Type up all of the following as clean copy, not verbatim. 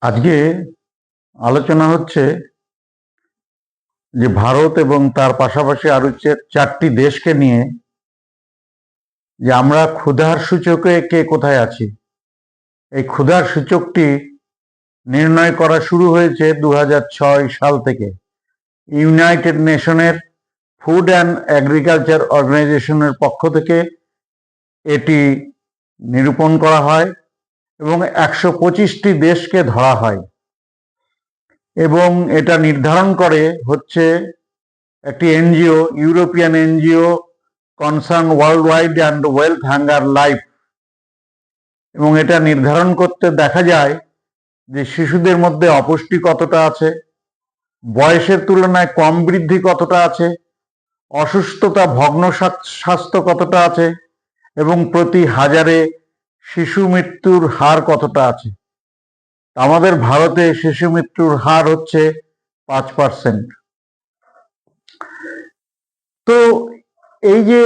আজকে আলোচনা হচ্ছে যে ভারত এবং তার পাশাপাশি আরো চারটি দেশকে নিয়ে যে আমরা ক্ষুধার সূচকে কে কোথায় আছি। এই ক্ষুধার সূচকটি নির্ণয় করা শুরু হয়েছে 2006 সাল থেকে। ইউনাইটেড নেশনের ফুড অ্যান্ড এগ্রিকালচার অর্গানাইজেশনের পক্ষ থেকে এটি নিরূপণ করা হয় এবং 125টি দেশকে ধরা হয় এবং এটা নির্ধারণ করে হচ্ছে একটি NGO, European NGO concern world wide and wealth hunger life. এবং এটা নির্ধারণ করতে দেখা যায় যে শিশুদের মধ্যে অপুষ্টি কতটা আছে, বয়সের তুলনায় কম বৃদ্ধি কতটা আছে, অসুস্থতা ভগ্ন স্বাস্থ্য কতটা আছে এবং প্রতি হাজারে শিশু মৃত্যুর হার কতটা আছে। আমাদের ভারতে শিশু মৃত্যুর হার হচ্ছে 5%। তো এই যে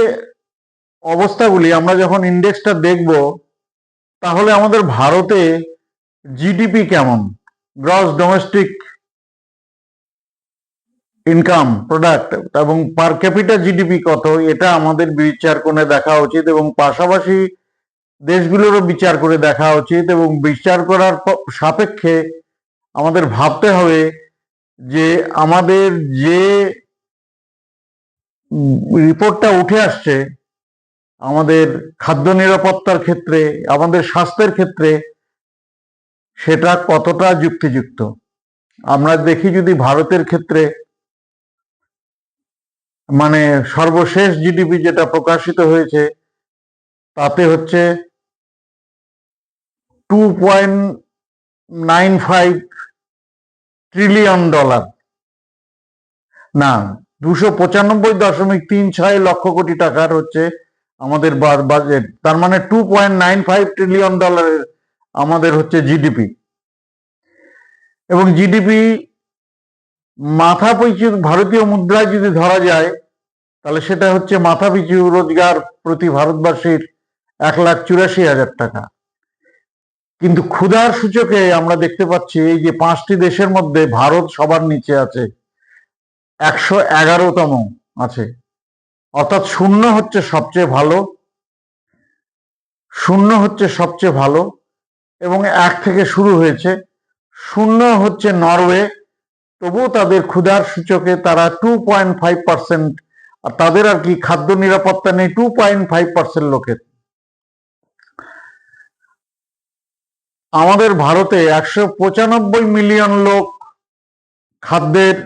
অবস্থাগুলি আমরা যখন ইন্ডেক্সটা দেখব, তাহলে আমাদের ভারতে জিডিপি কেমন, গ্রস ডোমেস্টিক ইনকাম প্রোডাক্ট এবং পার ক্যাপিটা জিডিপি কত, এটা আমাদের বিচার করে দেখা উচিত এবং পাশাপাশি দেশগুলোরও বিচার করে দেখা উচিত। এবং বিচার করার সাপেক্ষে আমাদের ভাবতে হবে যে আমাদের যে রিপোর্টটা উঠে আসছে আমাদের খাদ্য নিরাপত্তার ক্ষেত্রে, আমাদের স্বাস্থ্যের ক্ষেত্রে, সেটা কতটা যুক্তিযুক্ত। আমরা দেখি যদি ভারতের ক্ষেত্রে মানে সর্বশেষ জিডিপি যেটা প্রকাশিত হয়েছে তাতে হচ্ছে $2.95 ট্রিলিয়ন, না 295.36 লক্ষ কোটি টাকার হচ্ছে আমাদের বাজেট। তার মানে $2.95 ট্রিলিয়ন আমাদের হচ্ছে জিডিপি। এবং জিডিপি মাথা পিছু ভারতীয় মুদ্রায় যদি ধরা যায় তাহলে সেটা হচ্ছে মাথা পিছু রোজগার প্রতি ভারতবাসীর 1,84,000 টাকা। কিন্তু ক্ষুধার সূচকে আমরা দেখতে পাচ্ছি এই যে 5টি দেশের মধ্যে ভারত সবার নিচে আছে, 111তম আছে। অর্থাৎ শূন্য হচ্ছে সবচেয়ে ভালো এবং 1 থেকে শুরু হয়েছে। শূন্য হচ্ছে নরওয়ে, তবুও তাদের ক্ষুধার সূচকে তারা 2.5%, আর তাদের আর কি খাদ্য নিরাপত্তা নেই 2.5% লোকের। আমাদের ভারতে 195 মিলিয়ন লোক খাদ্যের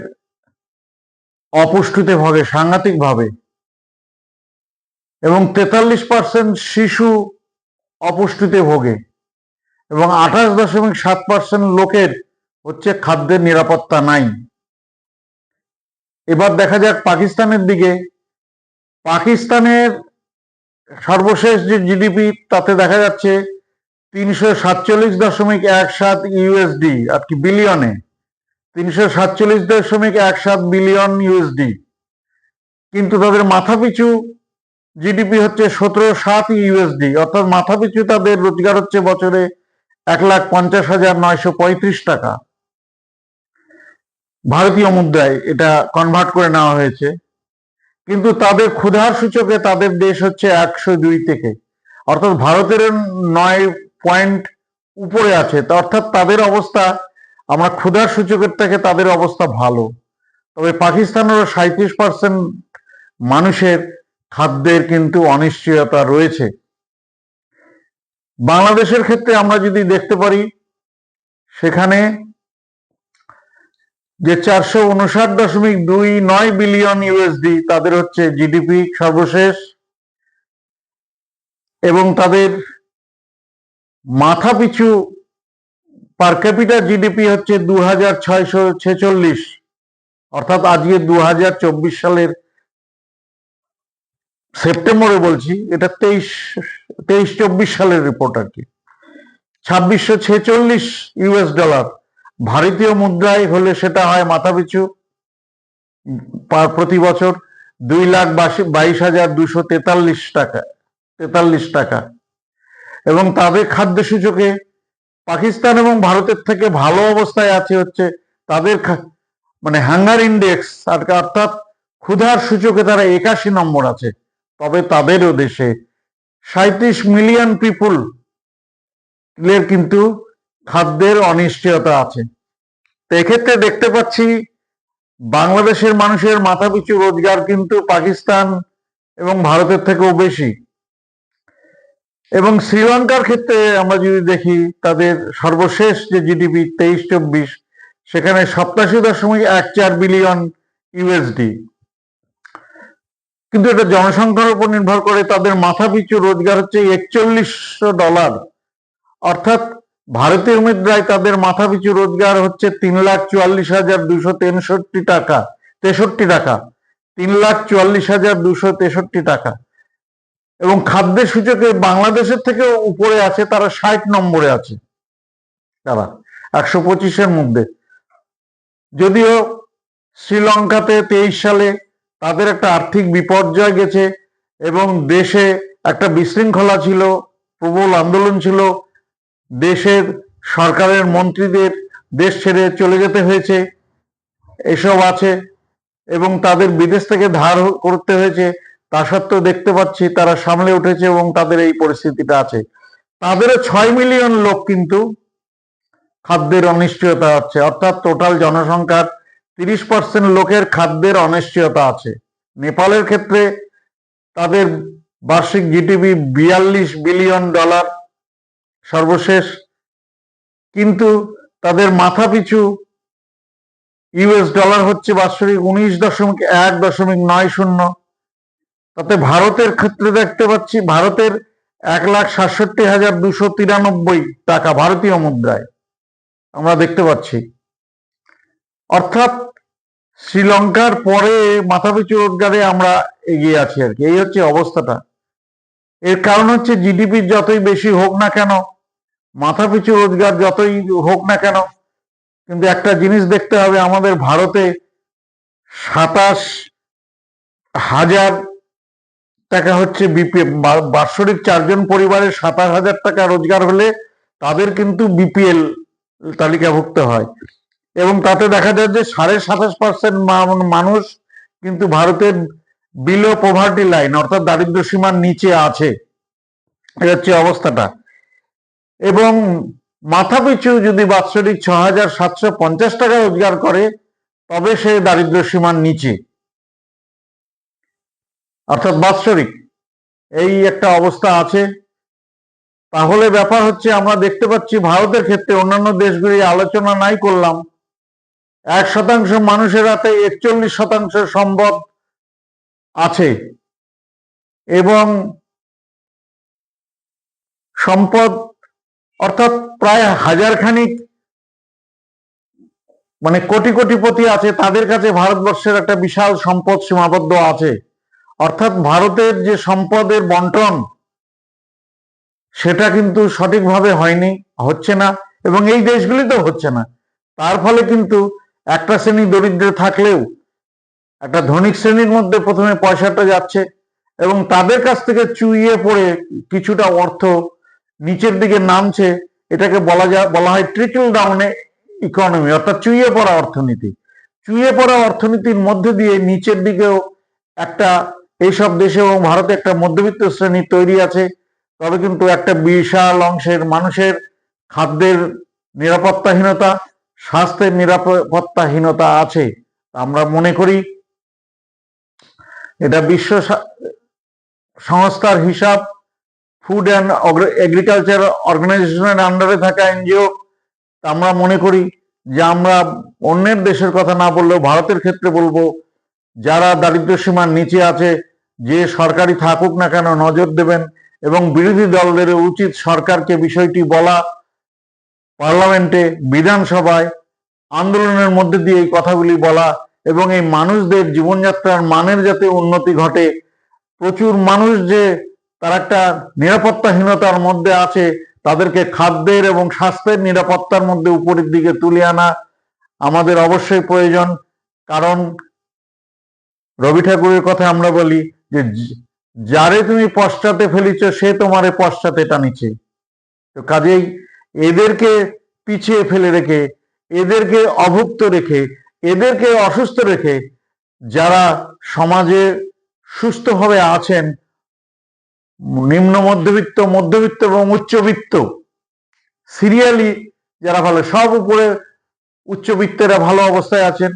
অপুষ্টিতে ভোগে সাংঘাতিকভাবে এবং 43% শিশু অপুষ্টিতে ভোগে এবং 28.7% লোকের হচ্ছে খাদ্যের নিরাপত্তা নাই। এবার দেখা যাক পাকিস্তানের দিকে। পাকিস্তানের সর্বশেষ যে জিডিপি তাতে দেখা যাচ্ছে 347.17 ইউএসডি, আর কি বিলিয়নে 347.17 বিলিয়ন ইউএসডি। কিন্তু তাদের মাথাপিছু জিডিপি হচ্ছে 17.7 ইউএসডি, অর্থাৎ মাথাপিছু তাদের রোজগার হচ্ছে বছরে 1,50,935 টাকা। ভারতীয় মুদ্রায় এটা কনভার্ট করে নেওয়া হয়েছে। কিন্তু তাদের ক্ষুধার সূচকে তাদের দেশ হচ্ছে 102 থেকে, অর্থাৎ ভারতের 9 পয়েন্ট উপরে আছে। অর্থাৎ তাদের অবস্থা, আমরা ক্ষুধার সূচকের থেকে তাদের অবস্থা ভালো। তবে পাকিস্তানেরও 37% মানুষের খাদ্যের কিন্তু অনিশ্চয়তা রয়েছে। বাংলাদেশের ক্ষেত্রে আমরা যদি দেখতে পারি, সেখানে যে 459.29 বিলিয়ন ইউএসডি তাদের হচ্ছে জিডিপি সর্বশেষ, এবং তাদের মাথা পিছু পার ক্যাপিটা জিডিপি হচ্ছে 2,646, অর্থাৎ আজকে 2024 সালের সেপ্টেম্বরে বলছি, এটা 23-24 সালের রিপোর্ট আর কি, $2,646। ভারতীয় মুদ্রায় হলে সেটা হয় মাথাপিছু প্রতি বছর 2,22,243 টাকা। এবং তাদের খাদ্য সূচকে পাকিস্তান এবং ভারতের থেকে ভালো অবস্থায় আছে হচ্ছে তাদের মানে হাঙ্গার ইন্ডেক্স, অর্থাৎ ক্ষুধার সূচকে তারা 81 নম্বর আছে। তবে তাদেরও দেশে 37 মিলিয়ন পিপুল এর কিন্তু খাদ্যের অনিশ্চয়তা আছে। তো এক্ষেত্রে দেখতে পাচ্ছি বাংলাদেশের মানুষের মাথাপিছু রোজগার কিন্তু পাকিস্তান এবং ভারতের থেকেও বেশি। এবং শ্রীলঙ্কার ক্ষেত্রে আমরা যদি দেখি তাদের সর্বশেষ যে জিডিপি 23-24, সেখানে 87.14 বিলিয়ন ইউএসডি, কিন্তু এটা জনসংখ্যার উপর নির্ভর করে। তাদের মাথাপিছু রোজগার হচ্ছে $4100, অর্থাৎ ভারতীয় মুদ্রায় তাদের মাথাপিছু রোজগার হচ্ছে 3,44,263 টাকা, 3,44,263 টাকা। এবং খাদ্যের সূচকে বাংলাদেশের থেকেও উপরে আছে, তারা 60 নম্বরে আছে, তারা 125-এর মধ্যে। যদিও শ্রীলঙ্কাতে 23 সালে তাদের একটা আর্থিক বিপর্যয় গেছে এবং দেশে একটা বিশৃঙ্খলা ছিল, প্রবল আন্দোলন ছিল, দেশের সরকারের মন্ত্রীদের দেশ ছেড়ে চলে যেতে হয়েছে, এসব আছে, এবং তাদের বিদেশ থেকে ধার করতে হয়েছে। তা সত্ত্বেও দেখতে পাচ্ছি তারা সামলে উঠেছে এবং তাদের এই পরিস্থিতিটা আছে। তাদেরও 6 মিলিয়ন লোক কিন্তু খাদ্যের অনিশ্চয়তা আছে, অর্থাৎ টোটাল জনসংখ্যার 30% লোকের খাদ্যের অনিশ্চয়তা আছে। নেপালের ক্ষেত্রে তাদের বার্ষিক জিডিপি $42 বিলিয়ন সর্বশেষ, কিন্তু তাদের মাথাপিছু ইউএস ডলার হচ্ছে বাৎসরিক 19.190। তাতে ভারতের ক্ষেত্রে দেখতে পাচ্ছি ভারতের 1,67,293 টাকা ভারতীয় মুদ্রায় আমরা দেখতে পাচ্ছি। অর্থাৎ শ্রীলঙ্কার পরে মাথাপিছু রোজগারে আমরা এগিয়ে আছি আর কি, এই হচ্ছে অবস্থাটা। এর কারণ হচ্ছে জিডিপি যতই বেশি হোক না কেন, মাথাপিছু রোজগার যতই হোক না কেন, কিন্তু একটা জিনিস দেখতে হবে, আমাদের ভারতে 27,000 টাকা হচ্ছে বিপিএল, বাৎসরিক 4 জন পরিবারের 27,000 টাকা রোজগার হলে তাদের কিন্তু বিপিএল তালিকাভুক্ত হয়। এবং তাতে দেখা যায় যে 27.5% মানুষ কিন্তু ভারতের বিলো পভার্টি লাইন, অর্থাৎ দারিদ্র সীমার নিচে আছে। এই হচ্ছে অবস্থাটা। এবং মাথাপিছু যদি বাৎসরিক 6,750 টাকা রোজগার করে তবে সে দারিদ্র সীমার নিচে, অর্থাৎ বাৎসরিক, এই একটা অবস্থা আছে। তাহলে ব্যাপার হচ্ছে আমরা দেখতে পাচ্ছি ভারতের ক্ষেত্রে, অন্যান্য দেশগুলি আলোচনা নাই করলাম, 1% মানুষের হাতে 41% সম্পদ আছে, এবং সম্পদ অর্থাৎ প্রায় 1000 খানিক মানে কোটি কোটিপতি আছে, তাদের কাছে ভারতবর্ষের একটা বিশাল সম্পদ সীমাবদ্ধ আছে। অর্থাৎ ভারতের যে সম্পদের বন্টন সেটা কিন্তু সঠিকভাবে হয়নি, হচ্ছে না, এবং এই দেশগুলিতেও হচ্ছে না। তার ফলে কিন্তু একটা শ্রেণী দরিদ্র থাকলেও একটা ধনিক শ্রেণীর মধ্যে প্রথমে পয়সাটা যাচ্ছে এবং তাদের কাছ থেকে চুইয়ে পড়ে কিছুটা অর্থ নিচের দিকে নামছে। এটাকে বলা হয় ট্রিকল ডাউন ইকোনমি, অর্থাৎ চুইয়ে পড়া অর্থনীতি। চুইয়ে পড়া অর্থনীতির মধ্যে দিয়ে নিচের দিকেও একটা, এইসব দেশে এবং ভারতে একটা মধ্যবিত্ত শ্রেণী তৈরি আছে। তবে কিন্তু একটা বিশাল অংশের মানুষের খাদ্যের নিরাপত্তাহীনতা, স্বাস্থ্যের নিরাপত্তাহীনতা আছে। আমরা মনে করি এটা বিশ্ব সংস্থার হিসাব, ফুড অ্যান্ড এগ্রিকালচার অর্গানাইজেশনের আন্ডারে থাকা এনজিও। আমরা মনে করি যে আমরা অন্যের দেশের কথা না বললেও ভারতের ক্ষেত্রে বলবো, যারা দারিদ্র সীমার নিচে আছে, যে সরকারি থাকুক না কেন নজর দেবেন, এবং বিরোধী দলদের উচিত সরকারকে বিষয়টি বলা, পার্লামেন্টে, বিধানসভায় আন্দোলনের মধ্যে দিয়ে এই কথাগুলি বলা, এবং এই মানুষদের জীবনযাত্রার মানের যাতে উন্নতি ঘটে। প্রচুর মানুষ যে তার একটা নিরাপত্তাহীনতার মধ্যে আছে, তাদেরকে খাদ্যের এবং স্বাস্থ্যের নিরাপত্তার মধ্যে উপরের দিকে তুলে আনা আমাদের অবশ্যই প্রয়োজন। কারণ রবি ঠাকুরের কথা আমরা বলি যে যারে তুমি পশ্চাতে ফেলিছ সে তোমারে পশ্চাতে টানিছে। তো কাজেই এদেরকে পিছিয়ে ফেলে রেখে, এদেরকে অভুক্ত রেখে, এদেরকে অসুস্থ রেখে যারা সমাজে সুস্থভাবে আছেন, নিম্ন মধ্যবিত্ত, মধ্যবিত্ত এবং উচ্চবিত্ত, সিরিয়ালি যারা ভালো, সব উপরে উচ্চবিত্তেরা ভালো অবস্থায় আছেন,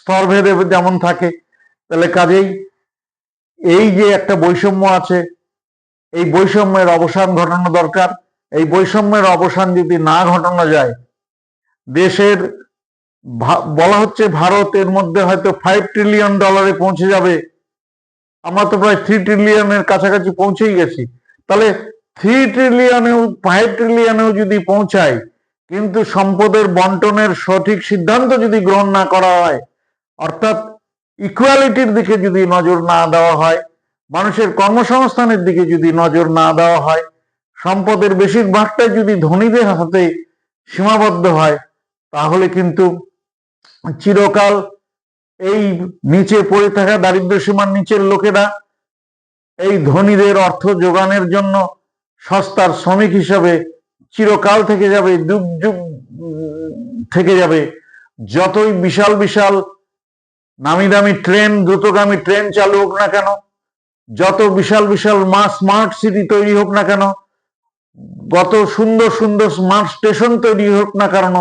স্তরভেদে যেমন থাকে। তাহলে কাজেই এই যে একটা বৈষম্য আছে, এই বৈষম্যের অবসান ঘটানো দরকার। এই বৈষম্যের অবসান যদি না ঘটানো যায়, দেশের বলা হচ্ছে ভারত এর মধ্যে হয়তো $5 ট্রিলিয়ন পৌঁছে যাবে, আমরা তো প্রায় 3 ট্রিলিয়নের কাছাকাছি পৌঁছেই গেছি। তাহলে 3 ট্রিলিয়নেও 5 ট্রিলিয়নেও যদি পৌঁছায়, কিন্তু সম্পদের বন্টনের সঠিক সিদ্ধান্ত যদি গ্রহণ না করা হয়, অর্থাৎ ইকুয়ালিটির দিকে যদি নজর না দেওয়া হয়, মানুষের কর্মসংস্থানের দিকে যদি নজর না দেওয়া হয়, সম্পদের বেশিরভাগটাই যদি ধনীদের হাতে সীমাবদ্ধ হয়, তাহলে কিন্তু চিরকাল এই নিচে পড়ে থাকা দারিদ্র সীমার নিচের লোকেরা এই ধনীদের অর্থ যোগানের জন্য সস্তার শ্রমিক হিসাবে চিরকাল থেকে যাবে, যুগ যুগ থেকে যাবে। যতই বিশাল বিশাল নামি দামি ট্রেন, দ্রুতগামী ট্রেন চালু হোক না কেন, যত বিশাল বিশাল স্মার্ট সিটি তৈরি হোক না কেন, কত সুন্দর সুন্দর স্মার্ট স্টেশন তৈরি হোক না কারণ,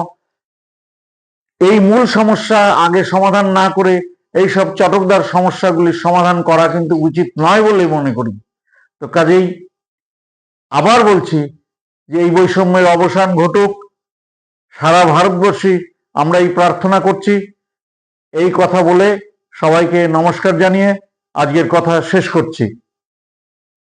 এই মূল সমস্যা আগে সমাধান না করে এইসব চটকদার সমস্যাগুলির সমাধান করা কিন্তু উচিত নয় বলে মনে করি। তো কাজেই আবার বলছি যে এই বৈষম্যের অবসান ঘটুক, সারা ভারতবর্ষে আমরা এই প্রার্থনা করছি। এই কথা বলে সবাইকে নমস্কার জানিয়ে আজকের কথা শেষ করছি।